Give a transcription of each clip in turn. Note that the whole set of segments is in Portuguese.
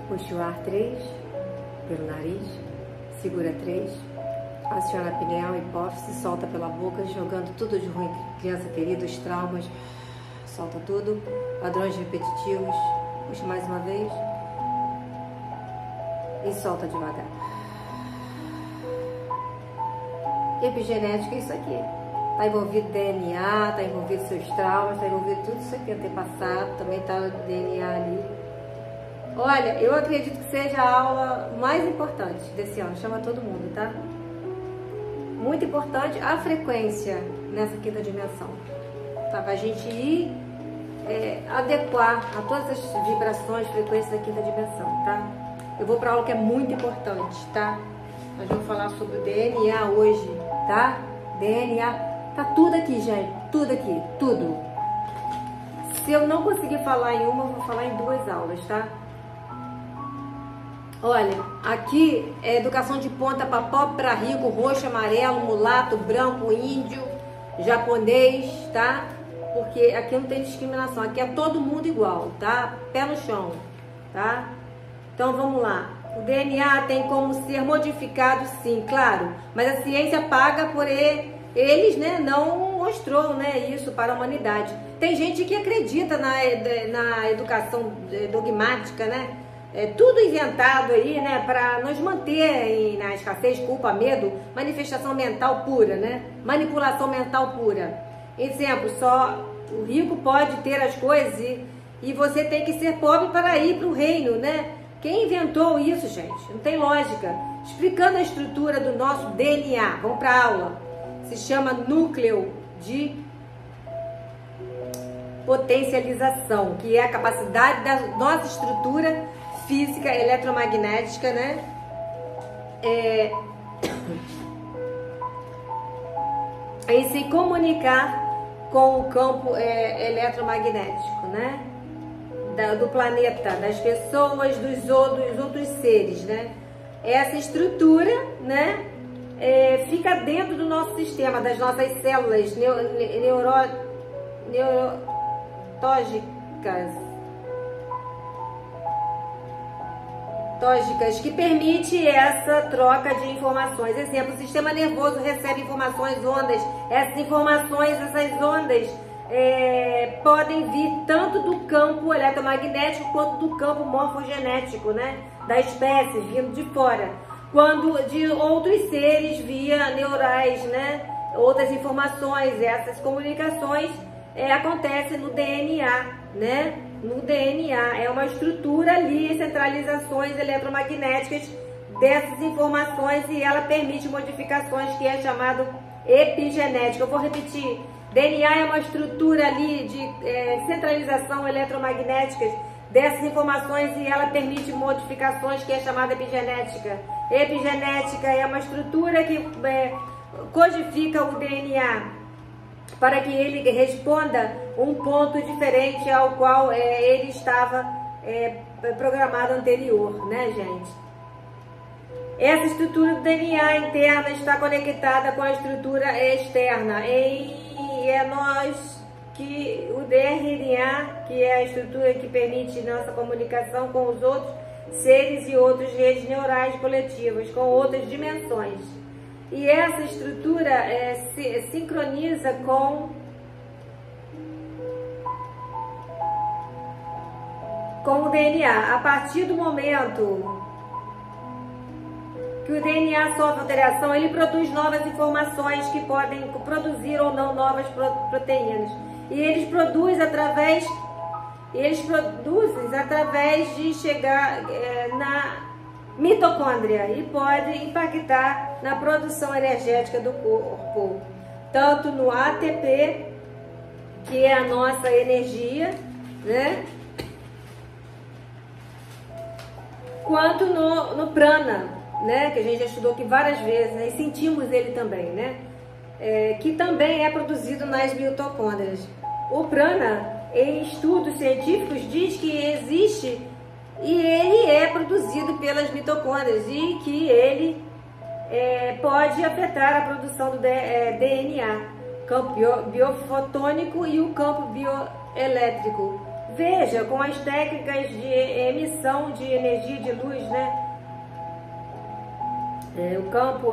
Puxa o ar 3 pelo nariz, segura 3, aciona a pineal, hipófise, solta pela boca, jogando tudo de ruim, criança querida, os traumas, solta tudo, padrões repetitivos, puxa mais uma vez e solta devagar. Epigenética é isso aqui, está envolvido DNA, está envolvido seus traumas, está envolvido tudo isso aqui, antepassado, também está o DNA ali. Olha, eu acredito que seja a aula mais importante desse ano, chama todo mundo, tá? Muito importante a frequência nessa quinta dimensão, tá? Pra gente ir adequar a todas as vibrações, frequências da quinta dimensão, tá? Eu vou pra aula que é muito importante, tá? Nós vamos falar sobre o DNA hoje, tá? DNA, tá tudo aqui, gente, tudo aqui, tudo. Se eu não conseguir falar em uma, eu vou falar em 2 aulas, tá? Olha, aqui é educação de ponta para pobre, para rico, roxo, amarelo, mulato, branco, índio, japonês, tá? Porque aqui não tem discriminação, aqui é todo mundo igual, tá? Pé no chão, tá? Então vamos lá. O DNA tem como ser modificado, sim, claro, mas a ciência paga por eles, né? Não mostrou, né, isso para a humanidade. Tem gente que acredita na educação dogmática, né? É tudo inventado aí, né, para nos manter na escassez, culpa, medo, manifestação mental pura, né, manipulação mental pura. Exemplo, só o rico pode ter as coisas e você tem que ser pobre para ir para o reino, né? Quem inventou isso, gente? Não tem lógica. Explicando a estrutura do nosso DNA, vamos para a aula. Se chama núcleo de potencialização, que é a capacidade da nossa estrutura física eletromagnética, né? Em se comunicar com o campo eletromagnético, né? Do planeta, das pessoas, dos outros seres, né? Essa estrutura, né? Fica dentro do nosso sistema, das nossas células neurotógicas, que permite essa troca de informações. Exemplo, o sistema nervoso recebe informações, ondas. Essas informações, essas ondas podem vir tanto do campo eletromagnético quanto do campo morfogenético, né? Da espécie, vindo de fora. Quando de outros seres via neurais, né? Outras informações, essas comunicações acontecem no DNA, né? No DNA, é uma estrutura ali, centralizações eletromagnéticas dessas informações e ela permite modificações que é chamado epigenética. Eu vou repetir, DNA é uma estrutura ali de centralização eletromagnéticas dessas informações e ela permite modificações que é chamada epigenética. Epigenética é uma estrutura que codifica o DNA para que ele responda um ponto diferente ao qual ele estava programado anterior, né, gente? Essa estrutura do DNA interna está conectada com a estrutura externa e é nós que o DNA, que é a estrutura que permite nossa comunicação com os outros seres e outras redes neurais coletivas, com outras dimensões. E essa estrutura se sincroniza com o DNA. A partir do momento que o DNA sofre alteração, ele produz novas informações que podem produzir ou não novas proteínas. E eles produzem através de chegar na mitocôndria e pode impactar na produção energética do corpo, tanto no ATP, que é a nossa energia, né? Quanto no prana, né? Que a gente já estudou aqui várias vezes, né? E sentimos ele também, né? Que também é produzido nas mitocôndrias. O prana, em estudos científicos, diz que existe e ele é produzido pelas mitocôndrias e que ele pode afetar a produção do DNA, campo biofotônico e o campo bioelétrico, veja, com as técnicas de emissão de energia de luz, né? O campo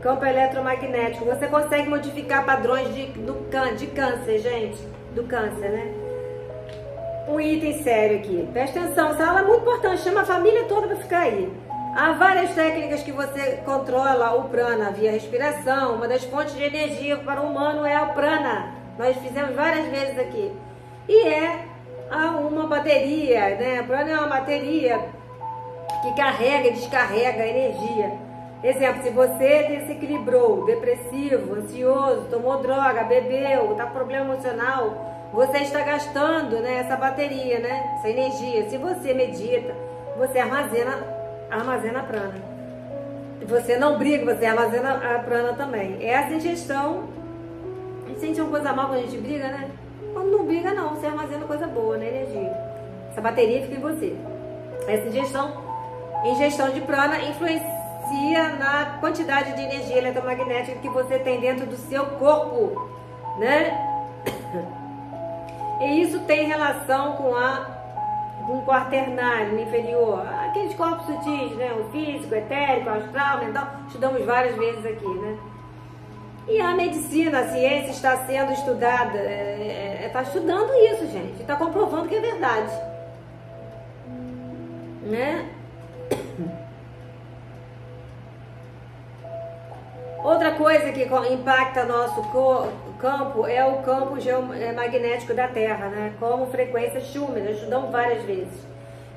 campo eletromagnético. Você consegue modificar padrões de câncer, gente. Do câncer, né? Um item sério aqui. Presta atenção, essa aula é muito importante. Chama a família toda para ficar aí. Há várias técnicas que você controla o prana via respiração. Uma das fontes de energia para o humano é o prana. Nós fizemos várias vezes aqui. E uma bateria, né? O prana é uma bateria que carrega e descarrega energia. Exemplo, se você desequilibrou, depressivo, ansioso, tomou droga, bebeu, está com problema emocional, você está gastando, né, essa bateria, né? Essa energia. Se você medita, você armazena prana. Você não briga, você armazena a prana também. Essa ingestão, a gente sente uma coisa mal quando a gente briga, né? Quando não briga, não, você armazena coisa boa, né? Energia. Essa bateria fica em você. Essa ingestão de prana influencia na quantidade de energia eletromagnética que você tem dentro do seu corpo, né? E isso tem relação com o quaternário inferior, aqueles corpos sutis, né? O físico, etérico, astral, mental, estudamos várias vezes aqui, né? E a medicina, a ciência está sendo estudada, está estudando isso, gente, está comprovando que é verdade, né? Outra coisa que impacta nosso campo é o campo geomagnético da Terra, né? Como frequência Schumann, nós estudamos várias vezes,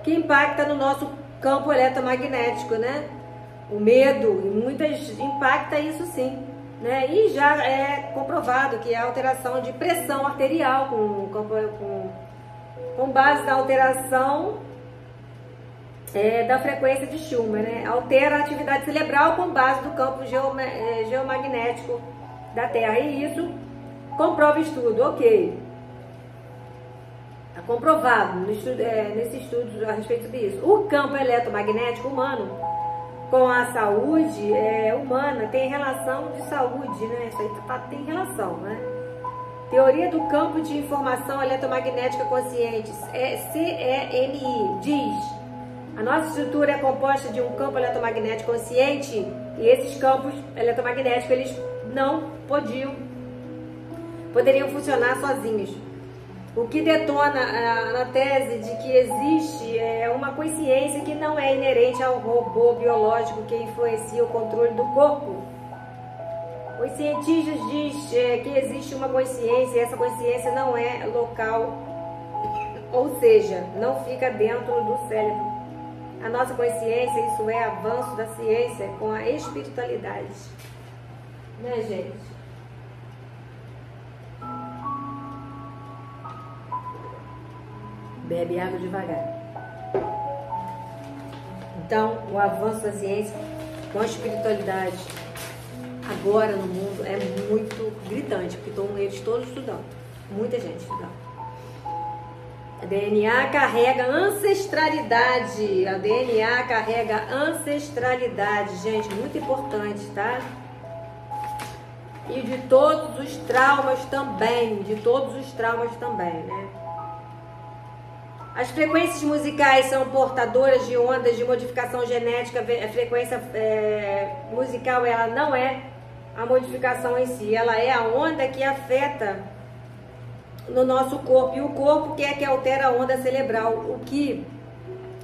que impacta no nosso campo eletromagnético, né? O medo, impacta isso sim, né? E já é comprovado que a alteração de pressão arterial com base na alteração da frequência de Schumann, né? Altera a atividade cerebral com base no campo geomagnético da Terra. E isso comprova estudo, ok. Está comprovado nesse estudo a respeito disso. O campo eletromagnético humano com a saúde humana tem relação de saúde, né? Isso aí tem relação, né? Teoria do campo de informação eletromagnética consciente, CENI, diz: a nossa estrutura é composta de um campo eletromagnético consciente e esses campos eletromagnéticos eles não poderiam funcionar sozinhos. O que detona na tese de que existe uma consciência que não é inerente ao robô biológico que influencia o controle do corpo. Os cientistas dizem que existe uma consciência e essa consciência não é local, ou seja, não fica dentro do cérebro. A nossa consciência, isso é avanço da ciência com a espiritualidade. Né, gente? Bebe água devagar. Então, o avanço da ciência com a espiritualidade agora no mundo é muito gritante, porque estão eles todos estudando. Muita gente estudando. A DNA carrega ancestralidade. A DNA carrega ancestralidade, gente, muito importante, tá? E de todos os traumas também, né? As frequências musicais são portadoras de ondas de modificação genética. A frequência musical, ela não é a modificação em si, ela é a onda que afeta no nosso corpo, e o corpo que altera a onda cerebral. O que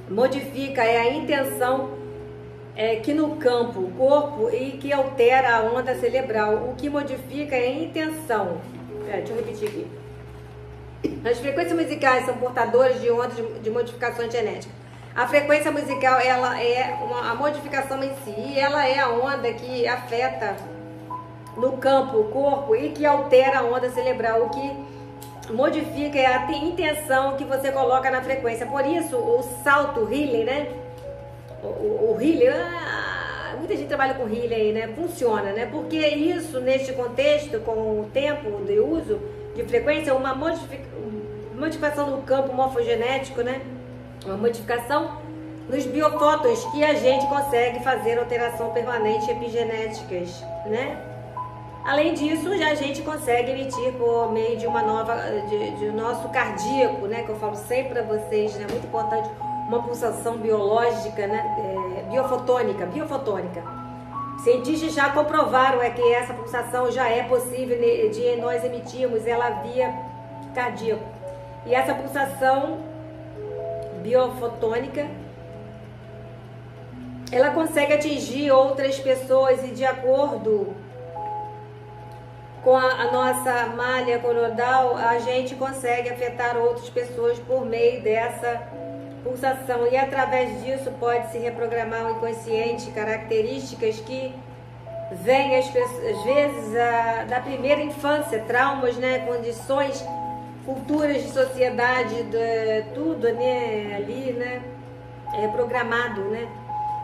modifica é a intenção que no campo, o corpo, e que altera a onda cerebral. O que modifica é a intenção. Deixa eu repetir aqui. As frequências musicais são portadoras de ondas de modificação genética. A frequência musical, ela é a modificação em si, e ela é a onda que afeta no campo, o corpo, e que altera a onda cerebral. O que modifica é a intenção que você coloca na frequência. Por isso, o salto healing, né? O healing, muita gente trabalha com healing aí, né? Funciona, né? Porque isso, neste contexto, com o tempo de uso de frequência, uma modificação no campo morfogenético, né? Uma modificação nos biofótons que a gente consegue fazer alteração permanente epigenéticas, né? Além disso, a gente consegue emitir por meio de uma nova, de nosso cardíaco, né? Que eu falo sempre para vocês, né? Muito importante, uma pulsação biológica, né? Biofotônica. Cientistas já comprovaram que essa pulsação já é possível de nós emitirmos ela via cardíaco. E essa pulsação biofotônica, ela consegue atingir outras pessoas e de acordo com a nossa malha coronal, a gente consegue afetar outras pessoas por meio dessa pulsação. E através disso pode-se reprogramar o inconsciente, características que vêm às vezes da primeira infância, traumas, né, condições, culturas de sociedade, tudo, né, ali, né, é programado, né,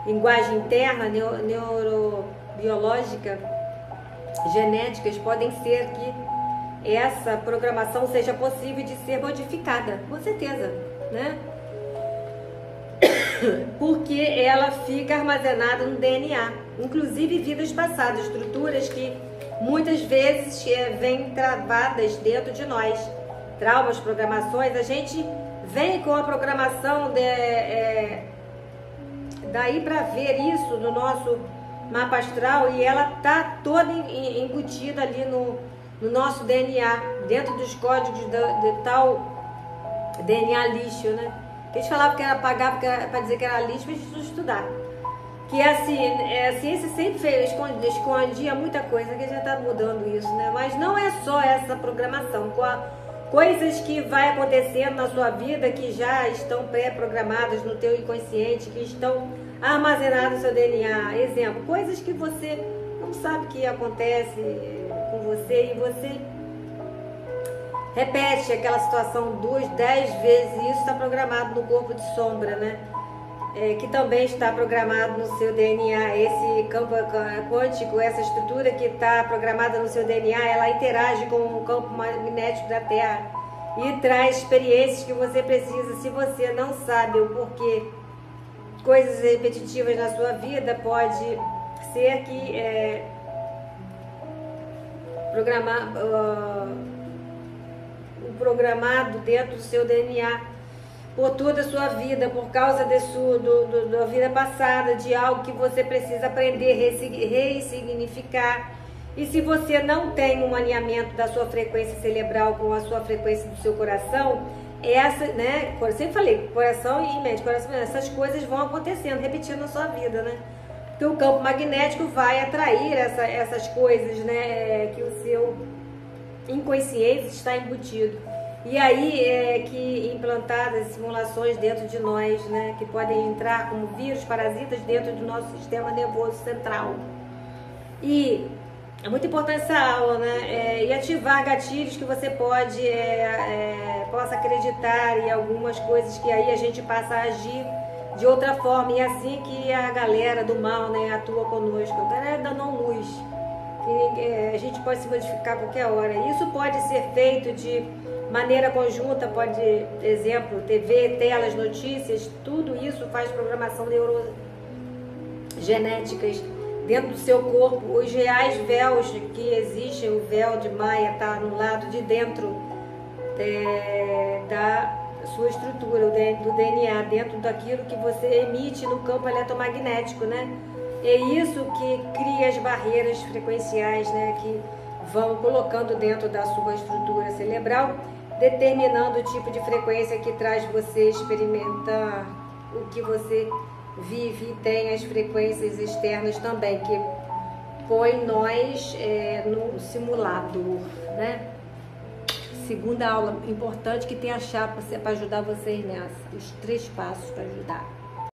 linguagem interna, neurobiológica, genéticas, podem ser que essa programação seja possível de ser modificada, com certeza, né? Porque ela fica armazenada no DNA, inclusive vidas passadas, estruturas que muitas vezes vêm travadas dentro de nós, traumas, programações. A gente vem com a programação daí para ver isso no nosso mapa astral, e ela tá toda embutida ali no nosso DNA, dentro dos códigos de tal DNA lixo, né? Que eles falavam que era pagar para dizer que era lixo, mas a gente não estudar. Que assim, a ciência sempre escondia muita coisa, que a gente tá mudando isso, né? Mas não é só essa programação, coisas que vai acontecendo na sua vida que já estão pré-programadas no teu inconsciente, que estão armazenadas no seu DNA. Exemplo, coisas que você não sabe que acontece com você e você repete aquela situação 2, 10 vezes, e isso está programado no corpo de sombra, né? Que também está programado no seu DNA. Esse campo quântico, essa estrutura que está programada no seu DNA, ela interage com o campo magnético da Terra e traz experiências que você precisa. Se você não sabe o porquê, coisas repetitivas na sua vida, pode ser que programado dentro do seu DNA por toda a sua vida, por causa da vida passada, de algo que você precisa aprender, ressignificar. E se você não tem um alinhamento da sua frequência cerebral com a sua frequência do seu coração, né, eu sempre falei, coração e mente, essas coisas vão acontecendo, repetindo na sua vida, né? Porque o campo magnético vai atrair essas coisas, né, que o seu inconsciente está embutido. E aí é que implantadas simulações dentro de nós, né, que podem entrar como vírus, parasitas dentro do nosso sistema nervoso central. E é muito importante essa aula, né, e ativar gatilhos que você possa acreditar em algumas coisas que aí a gente passa a agir de outra forma. E é assim que a galera do mal, né, atua conosco, a galera da não luz, que a gente pode se modificar a qualquer hora. Isso pode ser feito de maneira conjunta, pode, exemplo, TV, telas, notícias, tudo isso faz programação neurogenéticas dentro do seu corpo. Os reais véus que existem, o véu de Maia está no lado de dentro da sua estrutura, do DNA, dentro daquilo que você emite no campo eletromagnético, né? É isso que cria as barreiras frequenciais, né, que vão colocando dentro da sua estrutura cerebral, determinando o tipo de frequência que traz você experimentar o que você vive. E tem as frequências externas também, que põe nós no simulador, né? Segunda aula importante, que tem a chapa para ajudar vocês nessa, os 3 passos para ajudar.